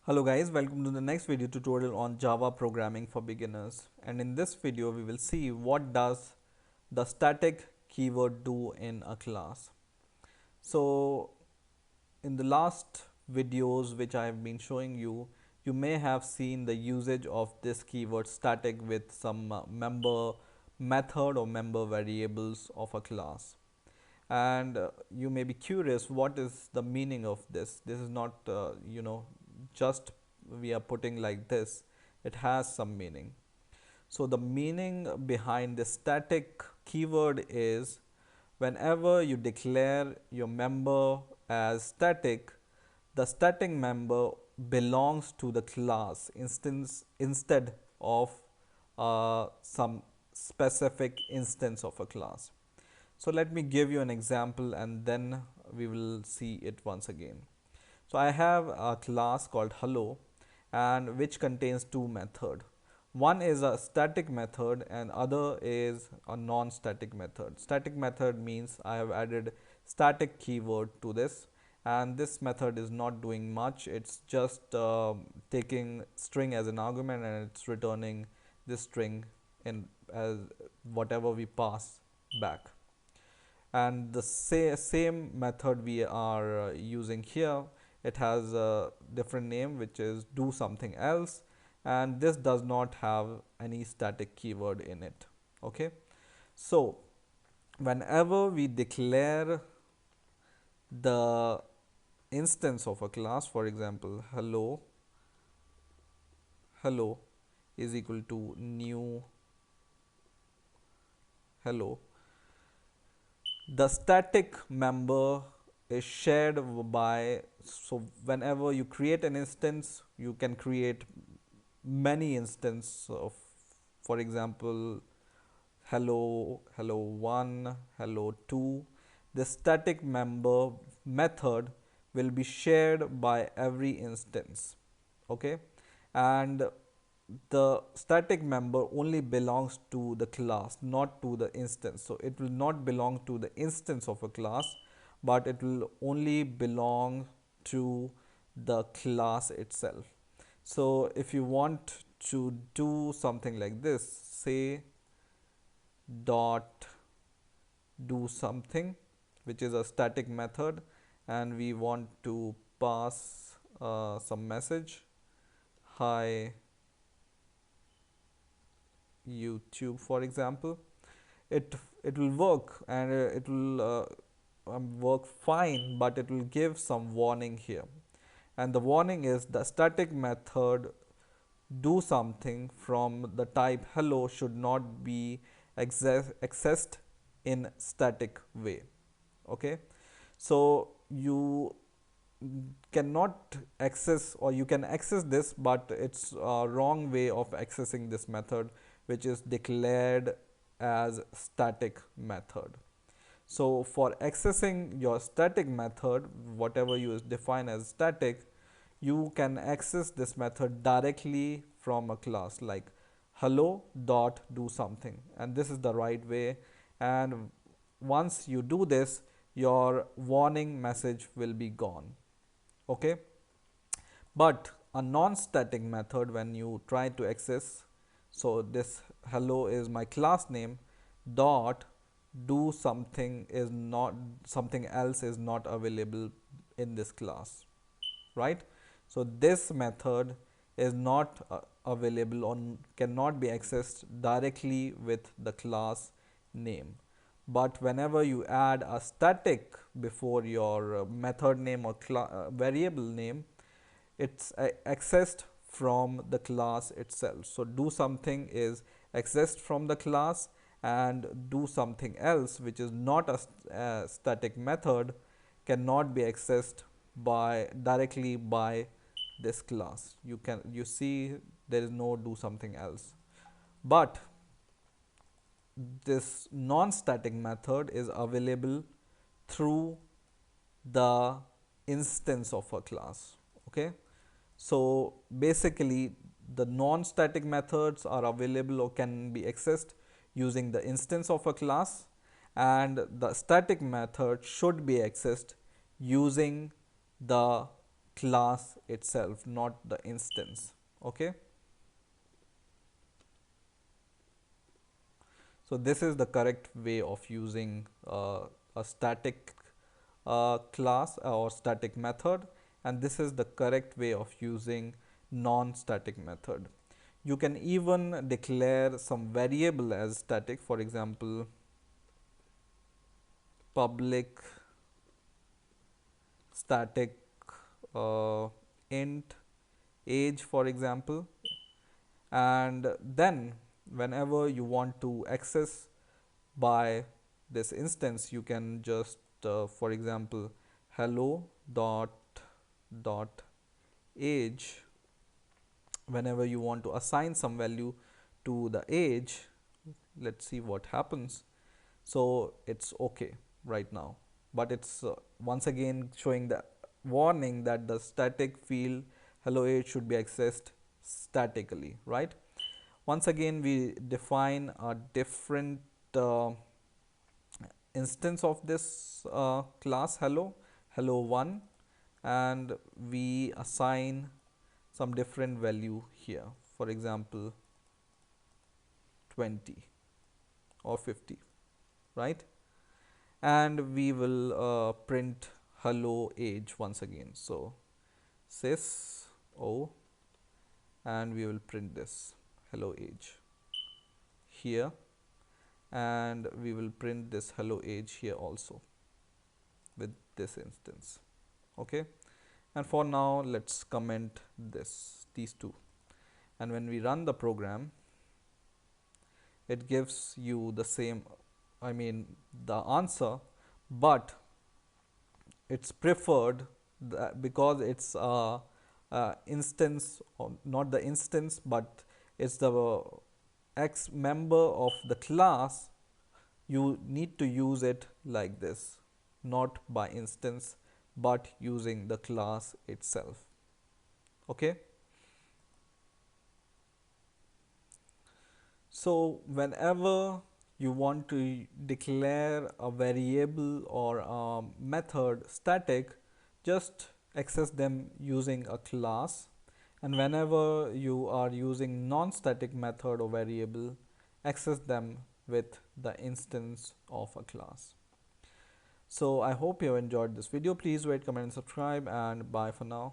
Hello guys, welcome to the next video tutorial on Java programming for beginners. And in this video we will see what does the static keyword do in a class. So in the last videos which I have been showing you, you may have seen the usage of this keyword static with some member method or member variables of a class. And you may be curious, what is the meaning of this is not just we are putting like this. It has some meaning. So the meaning behind the static keyword is whenever you declare your member as static, the static member belongs to the class instance instead of some specific instance of a class. So let me give you an example and then we will see it once again. So I have a class called hello and which contains two methods. One is a static method and other is a non-static method. Static method means I have added static keyword to this, and this method is not doing much. It's just taking string as an argument and it's returning this string in as whatever we pass back. And the same method we are using here, it has a different name which is do something else, and this does not have any static keyword in it. Okay, so whenever we declare the instance of a class, for example hello is equal to new hello, the static member is shared by, so whenever you create an instance you can create many instances of, for example, hello 1, hello 2. The static member method will be shared by every instance. Okay, and the static member only belongs to the class, not to the instance. So it will not belong to the instance of a class, but it will only belong to the class itself. So if you want to do something like this, say dot do something, which is a static method, and we want to pass some message, hi YouTube, for example, it will work, and it will work fine, but it will give some warning here. And the warning is the static method do something from the type hello should not be accessed in static way. Okay, so you cannot access, or you can access this, but it's a wrong way of accessing this method, which is declared as static method. So for accessing your static method, whatever you define as static, you can access this method directly from a class like hello dot do something, and this is the right way. And once you do this, your warning message will be gone. Okay, but a non-static method, when you try to access, so this hello is my class name dot do something is not, something else is not available in this class, right? So this method is not available or cannot be accessed directly with the class name. But whenever you add a static before your method name or variable name, it's accessed from the class itself. So do something is accessed from the class, and do something else, which is not a static method, cannot be accessed by directly by this class. You see there is no do something else. But this non-static method is available through the instance of a class. Okay, so basically the non-static methods are available or can be accessed using the instance of a class, and the static method should be accessed using the class itself, not the instance. Okay, so this is the correct way of using a static class or static method, and this is the correct way of using non-static method. You can even declare some variable as static, for example public static int age, for example, and then whenever you want to access by this instance, you can just for example hello dot age. Whenever you want to assign some value to the age, let's see what happens. So it's okay right now, but it's once again showing the warning that the static field hello age should be accessed statically, right? Once again we define a different instance of this class hello1, and we assign some different value here, for example 20 or 50, right? And we will print hello age once again. So sys o, and we will print this hello age here, and we will print this hello age here also with this instance. Okay, and for now let's comment these two, and when we run the program, it gives you the same, I mean the answer, but it's preferred because it's instance, or not the instance, but it's the X member of the class. You need to use it like this, not by instance but using the class itself. Okay, so whenever you want to declare a variable or a method static, just access them using a class, and whenever you are using non-static method or variable, access them with the instance of a class. So I hope you have enjoyed this video. Please rate, comment and subscribe, and bye for now.